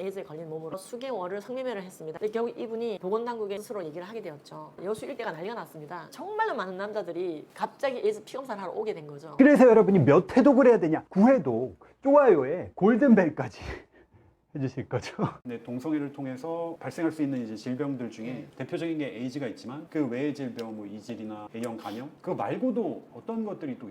에이즈에 걸린 몸으로 수개월을 성매매를 했습니다. 근데 결국 이분이 보건당국에 스스로 얘기를 하게 되었죠. 여수 일대가 난리가 났습니다. 정말로 많은 남자들이 갑자기 에이즈 피검사를 하러 오게 된 거죠. 그래서 여러분이 몇 회독을 해야 되냐? 9회독, 좋아요에 골든벨까지 해주실 거죠? 네, 동성애를 통해서 발생할 수 있는 이제 질병들 중에 대표적인 게 에이즈가 있지만 그 외의 질병, 뭐 이질이나 A형 간염 그거 말고도 어떤 것들이 또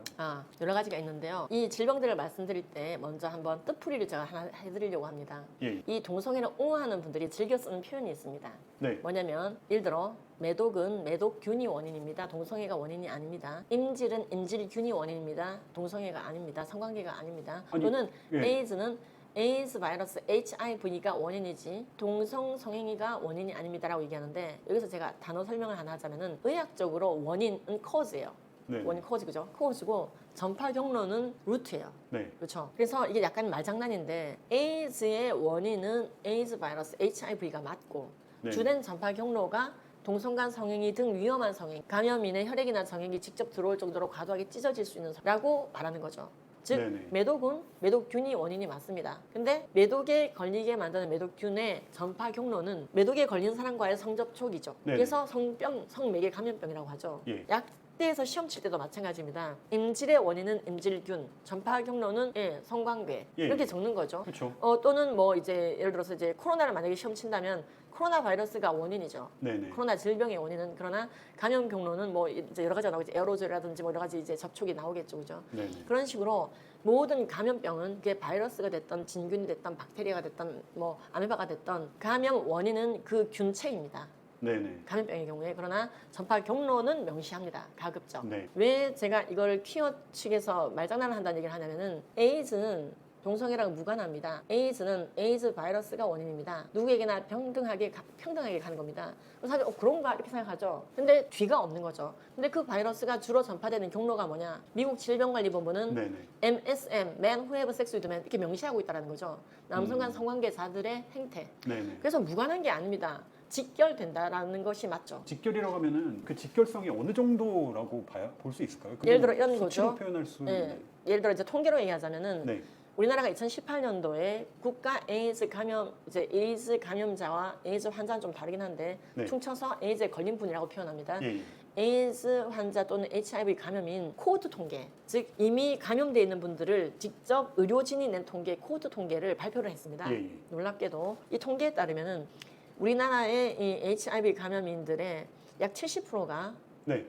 여러 가지가 있는데요. 이 질병들을 말씀드릴 때 먼저 한번 뜻풀이를 제가 하나 해드리려고 합니다. 예. 이 동성애를 옹호하는 분들이 즐겨 쓰는 표현이 있습니다. 네. 뭐냐면 예를 들어 매독은 매독균이 원인입니다. 동성애가 원인이 아닙니다. 임질은 임질균이 원인입니다. 동성애가 아닙니다. 성관계가 아닙니다. 아니, 또는 예. 에이즈는 에이즈 바이러스 HIV가 원인이지 동성 성행위가 원인이 아닙니다라고 얘기하는데 여기서 제가 단어 설명을 하나 하자면은 의학적으로 원인은 cause예요. 네. 원인 cause 그죠? cause고 전파 경로는 루트예요. 네. 그렇죠. 그래서 이게 약간 말장난인데 에이즈의 원인은 에이즈 바이러스 HIV가 맞고 네. 주된 전파 경로가 동성간 성행위 등 위험한 성행, 감염인의 혈액이나 정액이 직접 들어올 정도로 과도하게 찢어질 수 있는 성라고 말하는 거죠. 즉 네네. 매독은 매독균이 원인이 맞습니다. 근데 매독에 걸리게 만드는 매독균의 전파 경로는 매독에 걸린 사람과의 성접촉이죠. 네네. 그래서 성병, 성매개 감염병이라고 하죠. 예. 약대에서 시험 칠 때도 마찬가지입니다. 임질의 원인은 임질균, 전파 경로는 성관계 예. 이렇게 적는 거죠. 그렇죠. 또는 뭐 이제 예를 들어서 이제 코로나를 만약에 시험 친다면 코로나 바이러스가 원인이죠. 네네. 코로나 질병의 원인은 그러나 감염 경로는 뭐 이제 여러 가지가 나오겠죠. 에어로졸이라든지 뭐 여러 가지 이제 접촉이 나오겠죠, 그죠? 네네. 그런 식으로 모든 감염병은 그게 바이러스가 됐던 진균이 됐던 박테리아가 됐던 뭐 아메바가 됐던 감염 원인은 그 균체입니다. 네네. 감염병의 경우에 그러나 전파 경로는 명시합니다. 가급적. 네. 왜 제가 이걸 퀴어 측에서 말장난을 한다는 얘기를 하냐면은 에이즈는 동성애랑 무관합니다. 에이즈는 에이즈 바이러스가 원인입니다. 누구에게나 평등하게 가는 겁니다. 그래서 사실 그런가 이렇게 생각하죠. 근데 뒤가 없는 거죠. 근데 그 바이러스가 주로 전파되는 경로가 뭐냐? 미국 질병관리본부는 네네. MSM, Man Who Have Sex with Men 이렇게 명시하고 있다는 거죠. 남성 간 성관계자들의 행태. 네네. 그래서 무관한 게 아닙니다. 직결된다라는 것이 맞죠. 직결이라고 하면은 그 직결성이 어느 정도라고 볼 수 있을까요? 예를 들어 이런 수치로 거죠. 표현할 수 예를 들어 이제 통계로 얘기하자면은 네. 우리나라가 2018년도에 국가 에이즈 감염 이제 에이즈 감염자와 에이즈 환자는 좀 다르긴 한데 네. 퉁쳐서 에이즈에 걸린 분이라고 표현합니다. 예. 에이즈 환자 또는 HIV 감염인 코호트 통계, 즉 이미 감염돼 있는 분들을 직접 의료진이 낸 통계 코호트 통계를 발표를 했습니다. 예. 놀랍게도 이 통계에 따르면은 우리나라의 이 HIV 감염인들의 약 70%가 네.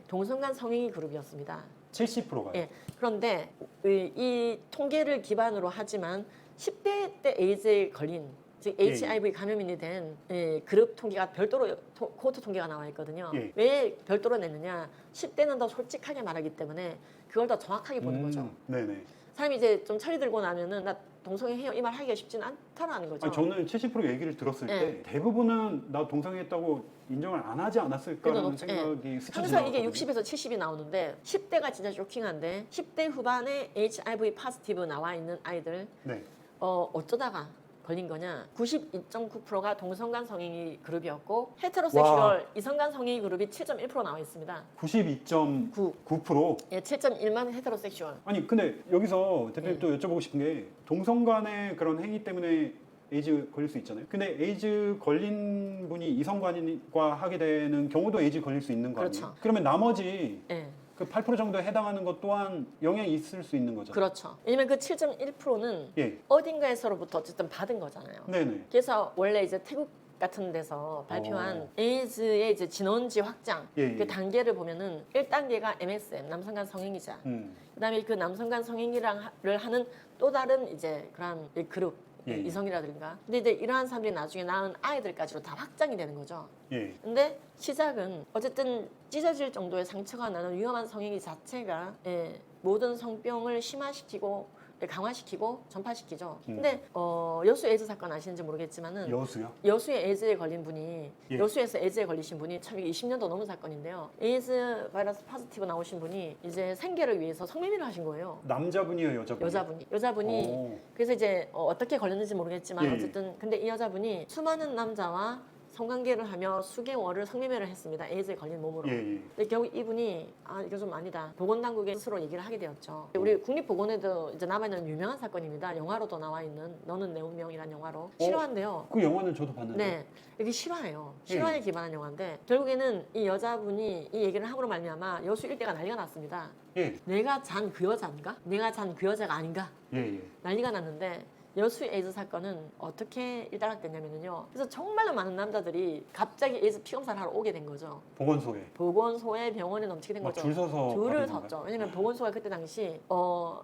동성간 성행위 그룹이었습니다. 70%가요. 예. 그런데 이 통계를 기반으로 하지만 10대 때 에이즈에 걸린 즉 HIV 감염인이 된 그룹 통계가 별도로 코호트 통계가 나와 있거든요. 예. 왜 별도로 냈느냐? 10대는 더 솔직하게 말하기 때문에 그걸 더 정확하게 보는 거죠. 네네. 사람이 이제 좀 철이 들고 나면은 나 동성애 해요 이 말 하기가 쉽지는 않다라는 거죠. 아니, 저는 70% 얘기를 들었을 때 대부분은 나 동성애했다고 인정을 안 하지 않았을까라는 생각이 스쳐 항상 이게 지나갔거든요. 60에서 70이 나오는데 10대가 진짜 쇼킹한데 10대 후반에 HIV 파지티브 나와 있는 아이들 네. 어쩌다가 걸린 거냐? 92.9%가 동성간 성행위 그룹이었고 헤테로섹슈얼 이성간 성행위 그룹이 7.1% 나와 있습니다. 92.9%. 예, 7.1만 헤테로섹슈얼. 아니 근데 여기서 대표님 또 여쭤보고 싶은 게 동성간의 그런 행위 때문에 에이즈 걸릴 수 있잖아요. 근데 에이즈 걸린 분이 이성간과 하게 되는 경우도 에이즈 걸릴 수 있는 거 아니에요? 그렇죠. 그러면 나머지 예. 그 8% 정도에 해당하는 것 또한 영향이 있을 수 있는 거잖아요. 그렇죠. 왜냐면 그 7.1%는 예. 어딘가에서로부터 어쨌든 받은 거잖아요. 네네. 그래서 원래 이제 태국 같은 데서 발표한 에이즈의 이제 진원지 확장 그 단계를 보면은 1단계가 MSM 남성간 성행위자. 그다음에 그 남성간 성행위를 하는 또 다른 이제 그런 그룹 이성이라든가. 근데 이제 이러한 사람들이 나중에 낳은 아이들까지로 다 확장이 되는 거죠. 예. 근데 시작은 어쨌든 찢어질 정도의 상처가 나는 위험한 성행위 자체가 모든 성병을 심화시키고 강화시키고 전파시키죠. 근데 여수 에이즈 사건 아시는지 모르겠지만은 여수요? 여수에 에이즈에 걸린 분이 여수에서 에이즈에 걸리신 분이 참 20년도 넘은 사건인데요. 에이즈 바이러스 포지티브 나오신 분이 이제 생계를 위해서 성매매를 하신 거예요. 남자분이요, 여자분이요? 여자분이 그래서 이제 어떻게 걸렸는지 모르겠지만 어쨌든 근데 이 여자분이 수많은 남자와 성관계를 하며 수개월을 성매매를 했습니다. 에이즈에 걸린 몸으로. 예, 예. 근데 결국 이분이 이거 좀 아니다. 보건당국에 스스로 얘기를 하게 되었죠. 우리 국립보건에도 이제 남아있는 유명한 사건입니다. 영화로도 나와 있는 너는 내 운명이라는 영화로 실화인데요. 그 영화는 저도 봤는데. 네, 이게 실화예요. 실화에 기반한 영화인데 결국에는 이 여자분이 이 얘기를 함으로 말미암아 여수 일대가 난리가 났습니다. 예, 내가 잔 그 여자인가? 내가 잔 그 여자가 아닌가? 예, 예. 난리가 났는데 여수 에이즈 사건은 어떻게 일단락됐냐면요. 그래서 정말로 많은 남자들이 갑자기 에이즈 피검사를 하러 오게 된 거죠. 보건소에. 보건소에 병원에 넘치게 된 막 거죠. 줄 서서 줄을 받은 건가요? 섰죠. 왜냐면 보건소가 그때 당시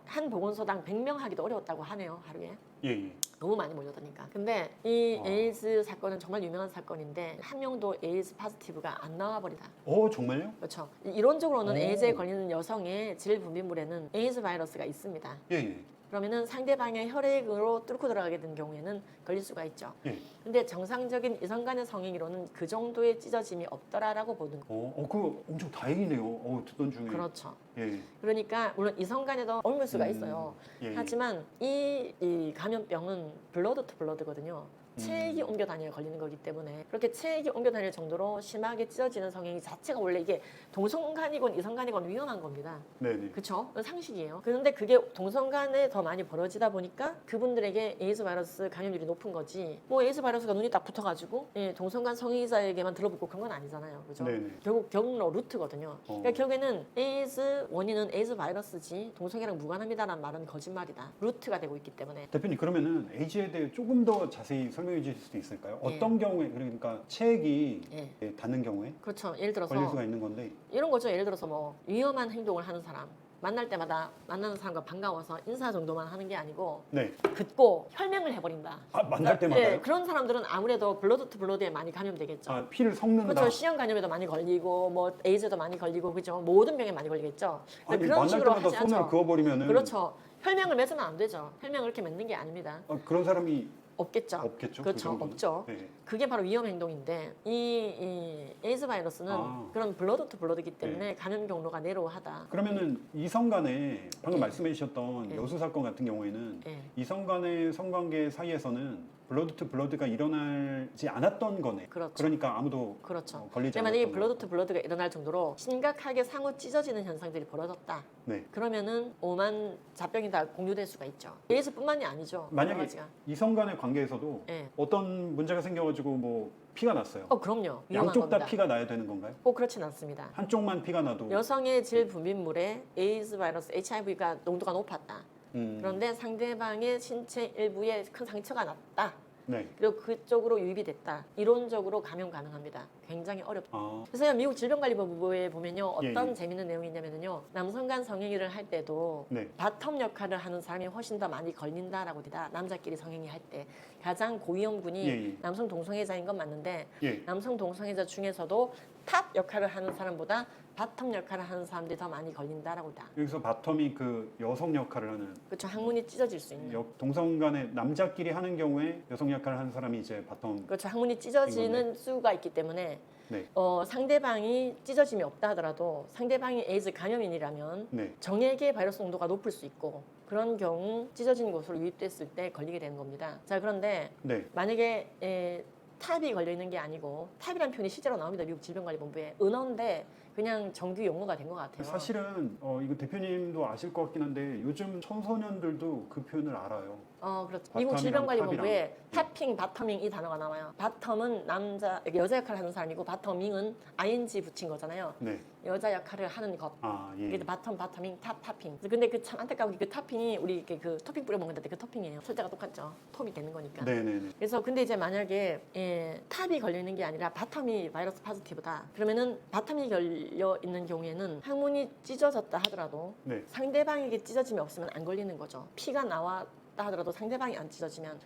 한 보건소당 100명 하기도 어려웠다고 하네요. 하루에. 예, 예. 너무 많이 몰려드니까. 근데 이 아. 에이즈 사건은 정말 유명한 사건인데 한 명도 에이즈 포지티브가 안 나와버리다. 정말요? 그렇죠. 이론적으로는 오. 에이즈에 걸리는 여성의 질 분비물에는 에이즈 바이러스가 있습니다. 예, 예. 그러면은 상대방의 혈액으로 뚫고 들어가게 된 경우에는 걸릴 수가 있죠. 예. 근데 정상적인 이성 간의 성행위로는 그 정도의 찢어짐이 없더라라고 보는 거예요. 그거 엄청 다행이네요. 듣던 중에. 그렇죠. 예. 그러니까 물론 이성 간에도 옮을 수가 있어요. 예, 예. 하지만 이 감염병은 블러드 투 블러드거든요. 체액이 옮겨 다녀 걸리는 거기 때문에 그렇게 체액이 옮겨 다닐 정도로 심하게 찢어지는 성행위 자체가 원래 이게 동성간이건 이성간이건 위험한 겁니다. 네네. 그렇죠? 상식이에요. 그런데 그게 동성간에 더 많이 벌어지다 보니까 그분들에게 에이즈 바이러스 감염률이 높은 거지. 뭐 에이즈 바이러스가 눈이 딱 붙어가지고 동성간 성애자에게만 들러붙고 그런 건 아니잖아요. 그죠? 네네. 결국 경로 루트거든요. 그러니까 결국에는 에이즈 원인은 에이즈 바이러스지 동성애랑 무관합니다라는 말은 거짓말이다. 루트가 되고 있기 때문에. 대표님 그러면은 에이즈에 대해 조금 더 자세히 설명해 주실 수 있을까요? 예. 어떤 경우에 그러니까 체액이 예. 닿는 경우에 그렇죠. 예를 들어서 걸릴 수가 있는 건데. 이런 거죠. 예를 들어서 뭐 위험한 행동을 하는 사람. 만날 때마다 만나는 사람과 반가워서 인사 정도만 하는 게 아니고 네. 듣고 혈맹을 해버린다. 만날 때마다요? 예, 그런 사람들은 아무래도 블러드 투 블러드에 많이 감염되겠죠. 피를 섞는다. 그렇죠. C형 간염에도 많이 걸리고 뭐 에이즈도 많이 걸리고 그죠. 모든 병에 많이 걸리겠죠. 아니, 그런 만날 식으로 때마다 하지 손을 않죠. 그어버리면은. 그렇죠. 혈맹을 맺으면 안 되죠. 혈맹을 이렇게 맺는 게 아닙니다. 그런 사람이 없겠죠. 없겠죠. 그렇죠. 그 정도는? 없죠. 네. 그게 바로 위험 행동인데 이 에이즈 바이러스는 그런 블러드 투 블러드이기 때문에 감염 경로가 내로하다. 그러면은 이성 간에 방금 예. 말씀해 주셨던 예. 여수 사건 같은 경우에는 예. 이성 간의 성관계 사이에서는 블러드 투 블러드가 일어나지 않았던 거네. 그렇죠. 그러니까 아무도 그렇죠. 걸리지 만약에 않았던 블러드 투 블러드가 일어날 정도로 심각하게 상호 찢어지는 현상들이 벌어졌다. 네. 그러면은 오만 잡병이 다 공유될 수가 있죠. 에이즈뿐만이 아니죠. 여러 만약에 가지가. 이성 간의 관계에서도 예. 어떤 문제가 생겨가지고 뭐 피가 났어요. 그럼요. 위험한 양쪽 다 겁니다. 피가 나야 되는 건가요? 꼭 그렇진 않습니다. 한쪽만 피가 나도. 여성의 질 분비물에 에이즈 바이러스 HIV가 농도가 높았다. 음, 그런데 상대방의 신체 일부에 큰 상처가 났다. 네. 그리고 그쪽으로 유입이 됐다. 이론적으로 감염 가능합니다. 굉장히 어렵다. 아, 그래서 미국 질병관리본부에 보면요. 어떤 예. 재밌는 내용이 있냐면요. 남성 간 성행위를 할 때도 네. 바텀 역할을 하는 사람이 훨씬 더 많이 걸린다라고 합니다. 남자끼리 성행위 할 때. 가장 고위험군이 예. 남성 동성애자인 건 맞는데 예. 남성 동성애자 중에서도 탑 역할을 하는 사람보다 바텀 역할을 하는 사람들이 더 많이 걸린다라고 합니다. 여기서 바텀이 그 여성 역할을 하는 그렇죠. 항문이 찢어질 수 있는. 동성 간에 남자끼리 하는 경우에 여성 역할을 하는 사람이 이제 바텀. 그렇죠. 항문이 찢어지는 수가 있기 때문에 네. 상대방이 찢어짐이 없다 하더라도 상대방이 에이즈 감염인이라면 네. 정액의 바이러스 농도가 높을 수 있고 그런 경우 찢어진 곳으로 유입됐을 때 걸리게 되는 겁니다. 자, 그런데 네. 만약에 탑이 걸려 있는 게 아니고 탑이라는 표현이 실제로 나옵니다. 미국 질병관리본부에 은어인데 그냥 정규 용어가 된 것 같아요. 사실은 이거 대표님도 아실 것 같긴 한데 요즘 청소년들도 그 표현을 알아요. 그렇죠. 바텀이랑 미국 질병관리본부에 탑이랑. 탑핑, 바터밍 이 단어가 나와요. 바텀은 여자 역할을 하는 사람이고 바터밍은 ing 붙인 거잖아요. 네. 여자 역할을 하는 것. 예. 이게 바텀, 바터밍, 탑, 타핑. 근데 그 참 안타까운 게 그 타핑이 우리 이렇게 그 토핑 뿌려 먹는데 그 토핑이에요. 철자가 똑같죠. 톱이 되는 거니까. 네네네. 그래서 근데 이제 만약에 탑이 걸려 있는 게 아니라 바텀이 바이러스 포지티브다. 그러면은 바텀이 걸려 있는 경우에는 항문이 찢어졌다 하더라도 네. 상대방에게 찢어짐이 없으면 안 걸리는 거죠. 피가 나왔다 하더라도 상대방이 안 찢어지면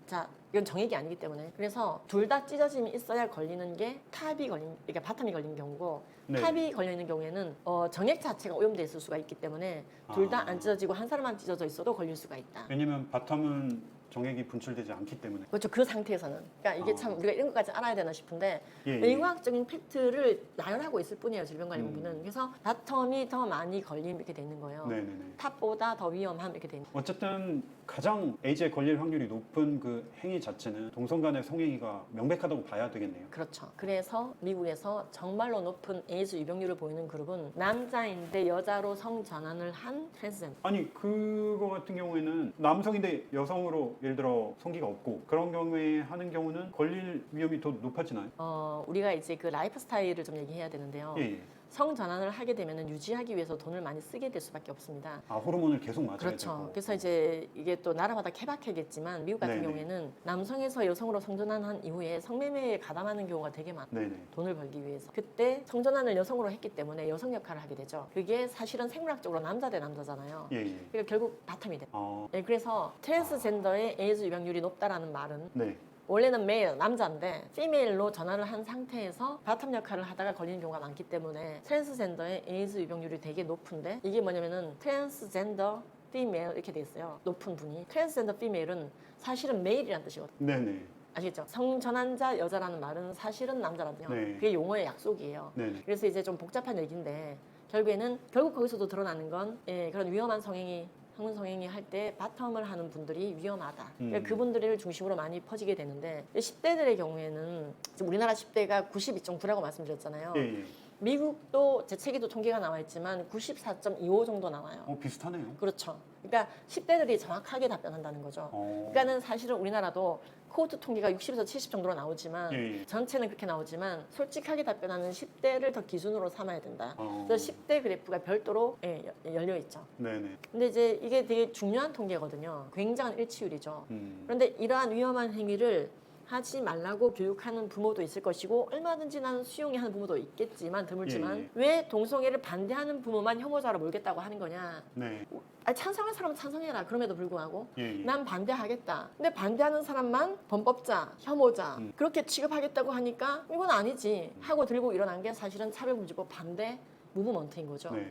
자, 이건 정액이 아니기 때문에 그래서 둘 다 찢어짐이 있어야 걸리는 게 그러니까 바텀이 걸린 경우고 네. 탑이 걸려 있는 경우에는 정액 자체가 오염돼 있을 수가 있기 때문에 둘 다 안 찢어지고 한 사람만 찢어져 있어도 걸릴 수가 있다. 왜냐면 바텀은 정액이 분출되지 않기 때문에. 그렇죠. 그 상태에서는. 그러니까 이게 참 우리가 이런 것까지 알아야 되나 싶은데 의학적인 팩트를 나열하고 있을 뿐이에요. 질병관리본부는. 그래서 바텀이 더 많이 걸림 이렇게 돼 있는 거예요. 네네네. 탑보다 더 위험함 이렇게 돼 있는. 어쨌든 가장 에이즈에 걸릴 확률이 높은 그 행위 자체는 동성 간의 성행위가 명백하다고 봐야 되겠네요. 그렇죠. 그래서 미국에서 정말로 높은 에이즈 유병률을 보이는 그룹은 남자인데 여자로 성전환을 한 트랜스젠더. 아니 그거 같은 경우에는 남성인데 여성으로 예를 들어 성기가 없고 그런 경우에 하는 경우는 걸릴 위험이 더 높아지나요? 우리가 이제 그 라이프 스타일을 좀 얘기해야 되는데요. 예. 성전환을 하게 되면 유지하기 위해서 돈을 많이 쓰게 될 수밖에 없습니다. 아 호르몬을 계속 맞아야 그렇죠. 되고. 그래서 이제 이게 또 나라마다 케바케겠지만 미국 같은 네네. 경우에는 남성에서 여성으로 성전환한 이후에 성매매에 가담하는 경우가 되게 많아요. 네네. 돈을 벌기 위해서. 그때 성전환을 여성으로 했기 때문에 여성 역할을 하게 되죠. 그게 사실은 생물학적으로 남자 대 남자잖아요. 예. 그러니까 결국 바텀이 돼요. 아. 네, 그래서 트랜스젠더의 에이즈 유병률이 높다라는 말은 네. 원래는 메일, 남자인데 피메일로 전환을 한 상태에서 바텀 역할을 하다가 걸리는 경우가 많기 때문에 트랜스젠더의 에이즈 유병률이 되게 높은데 이게 뭐냐면은 트랜스젠더 피메일 이렇게 돼 있어요. 높은 분이. 트랜스젠더 피메일은 사실은 메일이라는 뜻이거든요. 네네. 아시겠죠? 성전환자 여자라는 말은 사실은 남자라는 네. 그게 용어의 약속이에요. 네네. 그래서 이제 좀 복잡한 얘기인데 결국 거기서도 드러나는 건 그런 위험한 성행위 성분 성행위 할 때 바텀을 하는 분들이 위험하다. 그러니까 그분들을 중심으로 많이 퍼지게 되는데 10대들의 경우에는 지금 우리나라 10대가 92.9라고 말씀드렸잖아요. 예. 미국도 제 책에도 통계가 나와 있지만 94.25 정도 나와요. 비슷하네요. 그렇죠. 그러니까 10대들이 정확하게 답변한다는 거죠. 그러니까는 사실은 우리나라도 코호트 통계가 60에서 70 정도로 나오지만 예. 전체는 그렇게 나오지만 솔직하게 답변하는 10대를 더 기준으로 삼아야 된다. 그래서 10대 그래프가 별도로 열려 있죠. 네네. 근데 이제 이게 되게 중요한 통계거든요. 굉장한 일치율이죠. 그런데 이러한 위험한 행위를 하지 말라고 교육하는 부모도 있을 것이고 얼마든지 나는 수용해 하는 부모도 있겠지만 드물지만 예. 왜 동성애를 반대하는 부모만 혐오자로 몰겠다고 하는 거냐. 네. 찬성할 사람은 찬성해라. 그럼에도 불구하고 예. 난 반대하겠다. 근데 반대하는 사람만 범법자, 혐오자 그렇게 취급하겠다고 하니까 이건 아니지 하고 들고 일어난 게 사실은 차별금지법 반대 무브먼트인 거죠. 네.